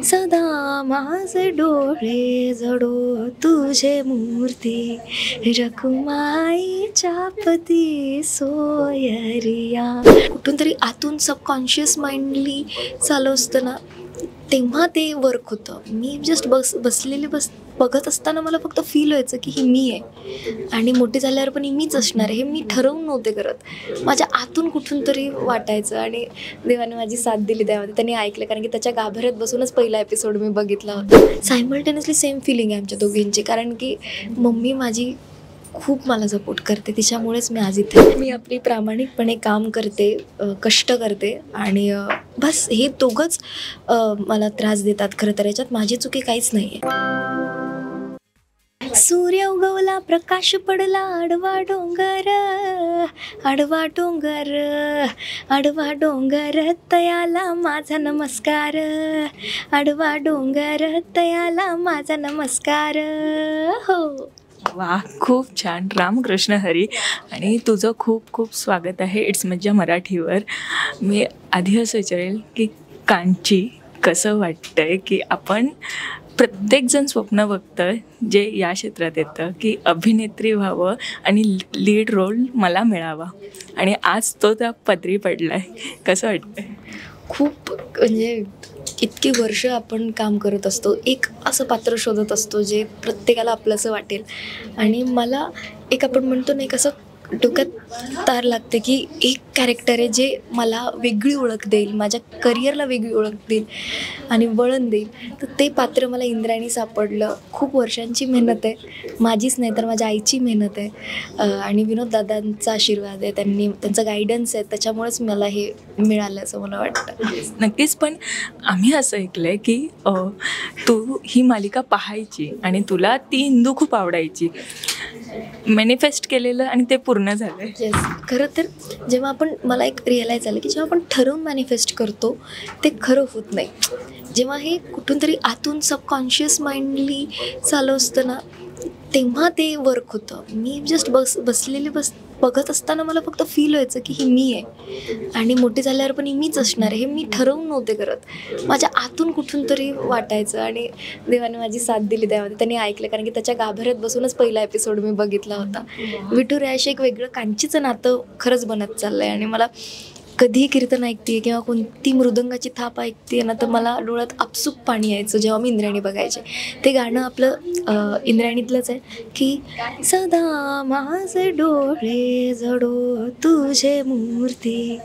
सदा माझे डोळे जडो तुझे मूर्ती रखुमाईच्या पती सोयरिया. कुठून तरी आतून सबकॉन्शियस माइंडली चालू असतं ना, तेव्हा ते वर्क होतं. मी जस्ट बसलेली बघत असताना मला फक्त फील व्हायचं की ही मी आहे आणि मोठी झाल्यावर पण ही मीच असणार आहे. हे मी ठरवून नव्हते करत, माझ्या आतून कुठून तरी वाटायचं आणि देवाने माझी साथ दिली त्यामध्ये. त्यांनी ऐकलं, कारण की त्याच्या गाभाऱ्यात बसूनच पहिला एपिसोड मी बघितला होता. सायमल्टेनियसली सेम फिलिंग आहे आमच्या दोघींची, कारण की मम्मी माझी खूप मला सपोर्ट करते, तिच्यामुळेच मी आज इथे. मी आपली प्रामाणिकपणे काम करते, कष्ट करते आणि बस हे दोघंच मला त्रास देतात. खरं तर याच्यात माझी चुकी काहीच नाही आहे. सूर्य उगवला, प्रकाश पडला, आडवा डोंगर आडवा डोंगर आडवा डोंगर तयाला माझा नमस्कार, आडवा डोंगर तयाला माझा नमस्कार. हो वा, खूप छान. रामकृष्ण हरी. आणि तुझं खूप खूप स्वागत आहे इट्स मज्जा मराठीवर. मी आधी असं विचारेल की कांची, कसं वाटतंय की आपण प्रत्येकजण स्वप्न बघतं जे या क्षेत्रात येतं की अभिनेत्री व्हावं आणि लीड रोल मला मिळावा, आणि आज तो त्या पदरी पडला आहे. कसं वाटतंय? खूप म्हणजे इतकी वर्ष आपण काम करत असतो, एक असं पात्र शोधत असतो जे प्रत्येकाला आपलंसं वाटेल. आणि मला एक आपण म्हणतो नाही कसं डोक्यात तार लागते की एक कॅरेक्टर आहे जे मला वेगळी ओळख देईल, माझ्या करिअरला वेगळी ओळख देईल आणि वळण देईल. तर ते पात्र मला इंद्रायणी सापडलं. खूप वर्षांची मेहनत आहे, माझीच नाही तर माझ्या आईची मेहनत आहे आणि विनोद दादांचा आशीर्वाद आहे, त्यांचा गायडन्स आहे, त्याच्यामुळेच मला हे मिळालं असं मला वाटतं. नक्कीच. पण आम्ही असं ऐकलं आहे की तू ही मालिका पाहायची आणि तुला ती इंदू खूप आवडायची. मॅनिफेस्ट केलेलं आणि ते पूर्ण झालं. येस, खरं तर जेव्हा मला एक रिअलाईज झालं की जेव्हा आपण ठरवून मॅनिफेस्ट करतो ते खरं होत नाही. जेव्हा हे कुठून तरी आतून सबकॉन्शियस माइंडली चालू असतं ना, तेव्हा ते वर्क होतं. मी जस्ट बसलेली बघत असताना मला फक्त फील व्हायचं की ही मी आहे आणि मोठी झाल्यावर पण ही मीच असणार आहे. हे मी ठरवून नव्हते करत, माझ्या आतून कुठून तरी वाटायचं आणि देवाने माझी साथ दिली त्यामध्ये. त्यांनी ऐकलं, कारण की त्याच्या गाभाऱ्यात बसूनच पहिला एपिसोड मी बघितला होता. विठू रॅश एक वेगळं कांचीचं नातं खरंच बनत चाललं आहे. आणि मला कधीही कीर्तन ऐकते किंवा कोणती मृदंगाची थाप ऐकते ना, तर मला डोळ्यात आपसूक पाणी यायचं जेव्हा मी इंद्रायणी बघायचे. ते गाणं आपलं इंद्रायणीतलंच आहे की सदा माझे डोळे जडो तुझे मूर्ती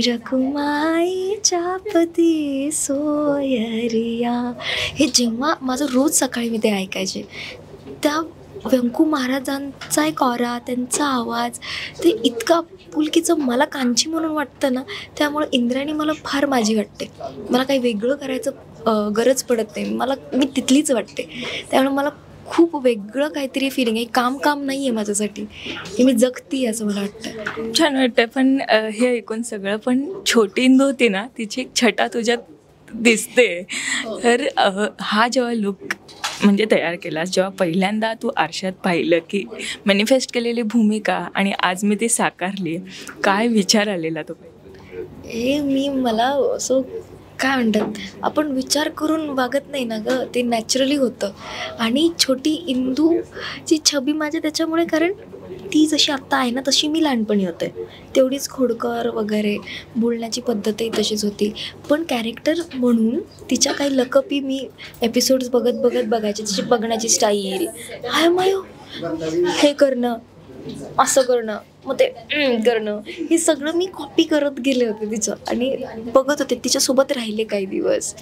रखुमाईच्या पती सोयरिया. हे जेव्हा माझं रोज सकाळी मी ते ऐकायचे, त्या व्यंकू महाराजांचा एक ऑरा, त्यांचा आवाज, ते इतका पुलकीचं मला कांची म्हणून वाटतं ना, त्यामुळे इंद्रायणी मला फार माझी वाटते. मला काही वेगळं करायचं गरज पडत नाही, मी तिथलीच वाटते. त्यामुळे मला खूप वेगळं काहीतरी फिलिंग आहे. काम नाही आहे माझ्यासाठी, हे मी जगती असं मला वाटतं. छान वाटतं. पण हे ऐकून सगळं, पण छोटी इंदू होती ना, तिची एक छटा तुझ्यात दिसते. तर हा जेव्हा लुक म्हणजे तयार केलास, जेव्हा पहिल्यांदा तू आरशात पाहिलं की मॅनिफेस्ट केलेली भूमिका आणि आज मी ती साकारली, काय विचार आलेला तो? मला असं काय म्हणतात, आपण विचार करून वागत नाही ना गं, ते नॅचरली होतं. आणि छोटी इंदूची छबी माझ्या त्याच्यामुळे, कारण ती जशी आत्ता आहे ना तशी मी लहानपणी होते, तेवढीच खोडकर वगैरे, बोलण्याची पद्धतही तशीच होती. पण कॅरेक्टर म्हणून तिच्या काही लकपी मी एपिसोड्स बघायचे. तिची बघण्याची स्टाईल, हाय मायो हे करणं, असं करणं, मग ते करणं, हे सगळं मी कॉपी करत गेले होते तिचं आणि बघत होते. तिच्यासोबत राहिले काही दिवस,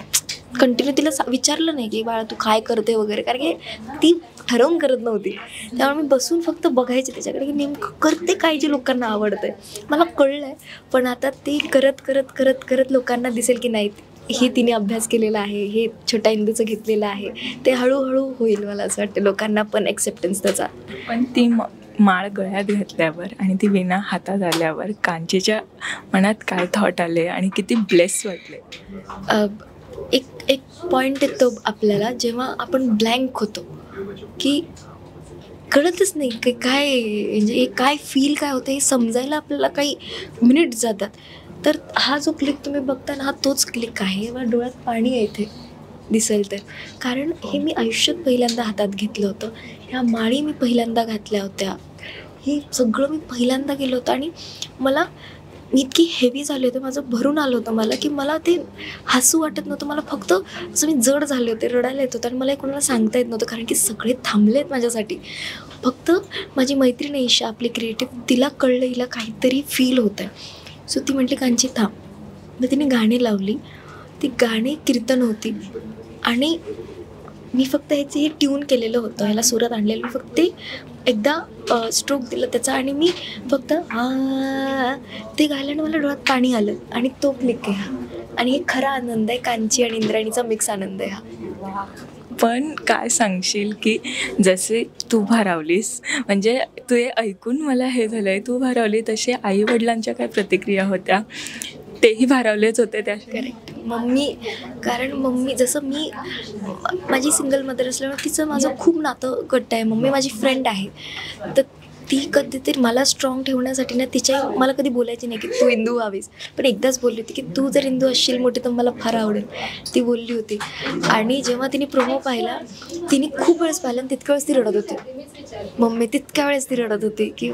कंटिन्यू तिला विचारलं नाही की बाळा तू काय करते वगैरे, कारण की ती ठरवून करत नव्हती. त्यामुळे मी बसून फक्त बघायचे त्याच्याकडे की नेमकं करते काय जे लोकांना आवडतंय. मला कळलं आहे, पण आता ते करत करत करत करत लोकांना दिसेल की नाही, हे तिने अभ्यास केलेला आहे, हे छोट्या इंदूचं घेतलेलं आहे, ते हळूहळू होईल. मला असं वाटतं लोकांना पण ॲक्सेप्टन्स त्याचा. पण ती माळ गळ्यात घातल्यावर आणि ती विणा हातात आल्यावर कांचीच्या मनात काय थॉट आले आणि किती ब्लेस वाटले? एक पॉईंट येतो आपल्याला जेव्हा आपण ब्लँक होतो की कळतच नाही की काय, म्हणजे काय फील काय होतं हे समजायला आपल्याला काही मिनिट्स जातात. तर हा जो क्लिक तुम्ही बघता ना, हा तोच क्लिक आहे. डोळ्यात पाणी आहे इथे. दिसेल तर. कारण हे मी आयुष्यात पहिल्यांदा हातात घेतलं होतं. ह्या माळी मी पहिल्यांदा घातल्या होत्या. हे सगळं मी पहिल्यांदा केलं होतं आणि मला मी इतकी हेवी झाले होते, माझं भरून आलं होतं मला, की मला ते हसू वाटत नव्हतं. मला फक्त असं मी जड झाले होते, रडायला येत होतं आणि मला कोणाला सांगता येत नव्हतं कारण की सगळे थांबले आहेत माझ्यासाठी. फक्त माझी मैत्रीण ईशा आपली क्रिएटिव्ह, तिला कळलं हिला काहीतरी फील होतं आहे. सो ती म्हटली कांची थांब. मग तिने गाणी लावली. ती गाणी कीर्तन होती आणि मी फक्त ह्याचं हे ट्यून केलेलं होतं, ह्याला सुरात आणलेलं. मी फक्त ते एकदा स्ट्रोक दिलं त्याचा आणि मी फक्त ते गायल्यानं मला डोळ्यात पाणी आलं आणि तो क्लिक आहे हा. आणि हे खरा आनंद आहे, कांची आणि इंद्राणीचा मिक्स आनंद आहे हा. पण काय सांगशील की जसे तू भारावलीस, म्हणजे तू हे ऐकून मला हे झालं आहे, तू भारावली तसे आईवडिलांच्या काय प्रतिक्रिया होत्या? तेही भारावलेच होते त्या. करेक्ट. कारण मम्मी जसं मी माझी सिंगल मदर असल्यामुळे तिचं माझं खूप नातं घट्ट आहे. मम्मी माझी फ्रेंड आहे, तर ती कधीतरी मला स्ट्रॉंग ठेवण्यासाठी ना तिच्या मला कधी बोलायची नाही की तू इंदू व्हावीस, पण एकदाच बोलली होती की तू जर इंदू असशील मोठी तर मला फार आवडेल, ती बोलली होती. आणि जेव्हा तिने प्रोमो पाहिला, तिने खूप वेळेस पाहिला आणि तितक्या वेळेस ती रडत होती. मम्मी तितक्या वेळेस ती रडत होती की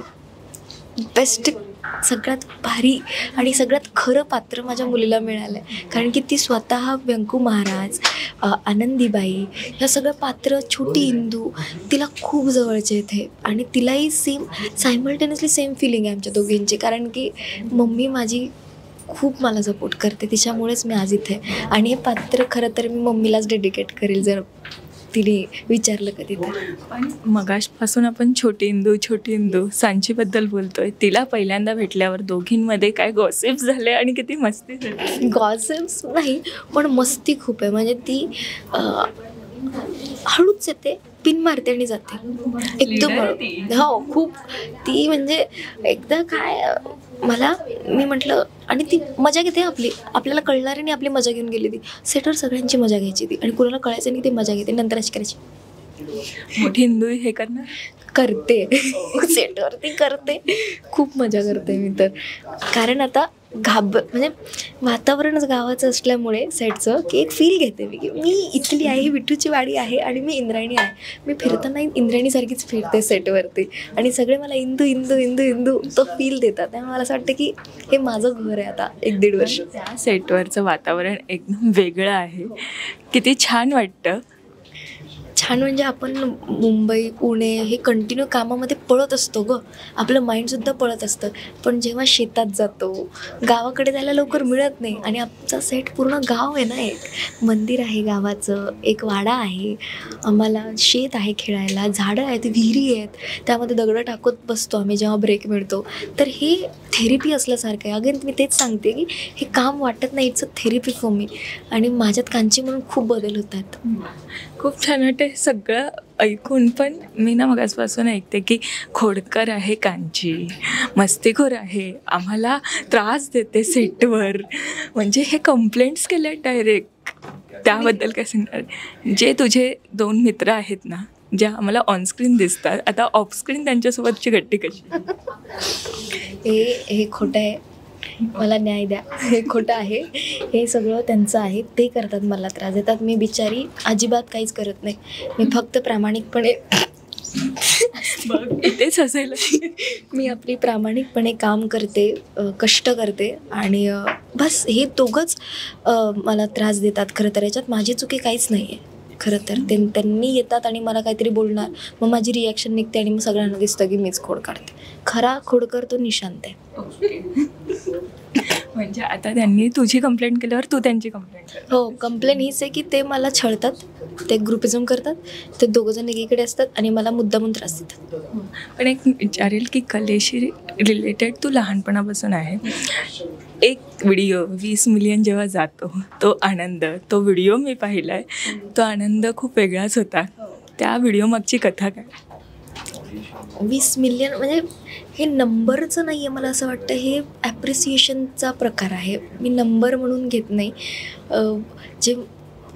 बेस्ट, सगळ्यात भारी आणि सगळ्यात खरं पात्र माझ्या मुलीला मिळालं आहे. कारण की ती स्वतः व्यंकू महाराज, आनंदीबाई, ह्या सगळं पात्र, छोटी इंदू तिला खूप जवळचे येते आणि तिलाही सायमल्टेनियसली सेम फिलिंग आहे आमच्या दोघींची. कारण की मम्मी माझी खूप मला सपोर्ट करते, तिच्यामुळेच मी आज इथे. आणि हे पात्र खरं तर मी मम्मीलाच डेडिकेट करेल जर तिने विचारलं कधी तर. पण मगाशपासून आपण छोटी इंदू सांचीबद्दल बोलतोय. तिला पहिल्यांदा भेटल्यावर दोघींमध्ये काय गॉसिप्स झाले आणि किती मस्ती झाली? गॉसिप्स नाही, पण मस्ती खूप आहे. म्हणजे ती हळूच येते, पिन मारते आणि जाते एकदम हळू. हो, खूप. ती म्हणजे एकदा काय मी म्हटलं, आणि ती मजा घेते आपल्याला कळणारी नाही, आपली मजा घेऊन गेली ती. सेटवर सगळ्यांची मजा घ्यायची ती आणि कोणाला कळायचं नाही ती मजा घेते. नंतर अशी करायची, मोठी इंदू हे करणार करते सेटवरती करते, खूप मजा करते मी तर. कारण आता म्हणजे वातावरणच गावाचं असल्यामुळे सेटचं की एक फील घेते मी की मी इथली आहे, विठूची वाडी आहे आणि मी इंद्रायणी आहे. मी फिरताना इंद्रायणीसारखीच फिरते सेटवरती आणि सगळे मला इंदू इंदू इंदू इंदू तो फील देतात. त्यामुळे मला असं वाटतं की हे माझं घर आहे आता 1-1.5 वर्ष. त्या सेटवरचं वातावरण एकदम वेगळं आहे. किती छान वाटतं. छान म्हणजे आपण मुंबई, पुणे हे कंटिन्यू कामामध्ये पळत असतो गं, आपलं माइंडसुद्धा पळत असतं. पण जेव्हा शेतात जातो, गावाकडे जायला लवकर मिळत नाही. आणि आमचा सेट पूर्ण गाव आहे ना, एक मंदिर आहे गावाचं, एक वाडा आहे, आम्हाला शेत आहे खेळायला, झाडं आहेत, विहिरी आहेत, त्यामध्ये दगडं टाकत बसतो आम्ही जेव्हा ब्रेक मिळतो. तर हे थेरपी असल्यासारखं आहे. अगेन मी तेच सांगते की हे काम वाटत नाही, it's a therapy for me. आणि माझ्यात कांची म्हणून खूप बदल होतात. खूप छान वाटतं सगळं ऐकून. पण मी ना मगाचपासून ऐकते की खोडकर आहे कांची, मस्तीखोर आहे, आम्हाला त्रास देते सेटवर, म्हणजे हे कंप्लेंट्स केल्या डायरेक्ट. त्याबद्दल काय सांगणार? जे तुझे 2 मित्र आहेत ना, ज्या आम्हाला ऑनस्क्रीन दिसतात, आता ऑफस्क्रीन त्यांच्यासोबतची गट्टी कशी? हे खोटं आहे, मला न्याय द्या. हे खोटं आहे, हे सगळं त्यांचं आहे. ते करतात, मला त्रास देतात. मी बिचारी अजिबात काहीच करत नाही. मी फक्त प्रामाणिकपणे इथेच असेल मी आपली प्रामाणिकपणे काम करते, कष्ट करते आणि बस हे दोघंच मला त्रास देतात. खरं तर याच्यात माझी चुकी काहीच नाही आहे. खरं तर त्यांनी येतात आणि मला काहीतरी बोलणार, मग माझी रिॲक्शन निघते आणि मग सगळ्यांना दिसतं की मीच खोड काढते. खरा खोडकर तो निशांत आहे. म्हणजे आता त्यांनी तुझी कंप्लेंट केल्यावर तू त्यांची कंप्लेंट कर. हो, कंप्लेंट हीच आहे की ते मला छळतात, ते ग्रुपिझम करतात, ते दोघंजण एकीकडे असतात आणि मला मुद्दामून त्रास देतात. पण एक विचारेल की कलेशी रिलेटेड तू लहानपणापासून आहे. एक व्हिडिओ 20 मिलियन जेव्हा जातो, तो आनंद, तो व्हिडिओ मी पाहिला आहे, तो आनंद खूप वेगळाच होता. त्या व्हिडिओ मागची कथा काय? 20 मिलियन म्हणजे हे नंबरचं नाही आहे, मला असं वाटतं हे ॲप्रिसिएशनचा प्रकार आहे. मी नंबर म्हणून घेत नाही. जे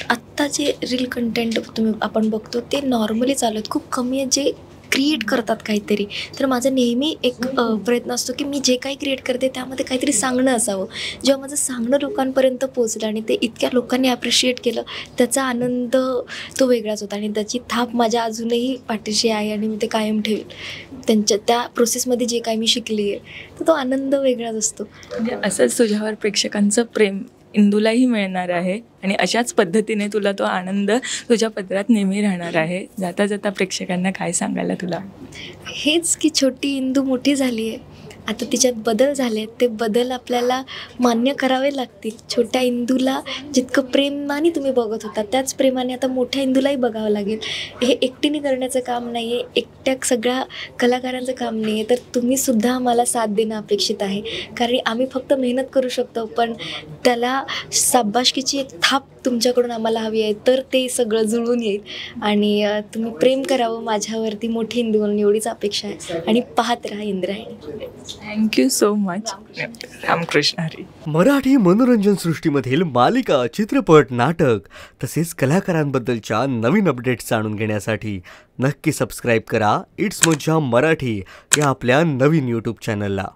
आत्ता जे रील कंटेंट आपण बघतो ते नॉर्मली चालत खूप कमी आहे, जे क्रिएट करतात काहीतरी. तर माझा नेहमी एक प्रयत्न असतो की मी जे काही क्रिएट करते त्यामध्ये काहीतरी सांगणं असावं. जेव्हा माझं सांगणं लोकांपर्यंत पोचलं आणि ते इतक्या लोकांनी ॲप्रिशिएट केलं, त्याचा आनंद तो वेगळाच होता आणि त्याची थाप माझ्या अजूनही पाठीशी आहे आणि मी ते कायम ठेवेल. त्यांच्या त्या प्रोसेसमध्ये जे काही मी शिकली आहे तर तो आनंद वेगळाच असतो. म्हणजे असंच तुझ्यावर प्रेक्षकांचं प्रेम इंदूलाही मिळणार आहे आणि अशाच पद्धतीने तुला तो आनंद तुझ्या पदरात नेहमी राहणार आहे. जाता जाता प्रेक्षकांना काय सांगायला तुला? हेच की छोटी इंदू मोठी झाली आहे, आता तिच्यात बदल झाले आहेत, ते बदल आपल्याला मान्य करावे लागतील. छोट्या इंदूला जितकं प्रेमाने तुम्ही बघत होता त्याच प्रेमाने आता मोठ्या इंदूलाही बघावं लागेल. हे एकटीने करण्याचं काम नाही आहे, एकट्या सगळ्या कलाकारांचं काम नाही आहे. तर तुम्हीसुद्धा आम्हाला साथ देणं अपेक्षित आहे, कारण आम्ही फक्त मेहनत करू शकतो, पण त्याला शाबासकीची एक थाप तुमच्याकडून आम्हाला हवी आहे, तर ते सगळं जुळून येईल. आणि तुम्ही प्रेम करावं माझ्यावरती मोठी इंदू म्हणून एवढीच अपेक्षा आहे. आणि पाहत राहा Indrayani. Thank you so much. Ramkrishna Hari. Marathi मनोरंजन सृष्टीमधील मालिका, चित्रपट, नाटक तसेच कलाकारांबद्दलच्या नवीन अपडेट्स जाणून घेण्यासाठी नक्की सबस्क्राईब करा इट्स मज्जा मराठी या आपल्या नवीन यूट्यूब चॅनलला.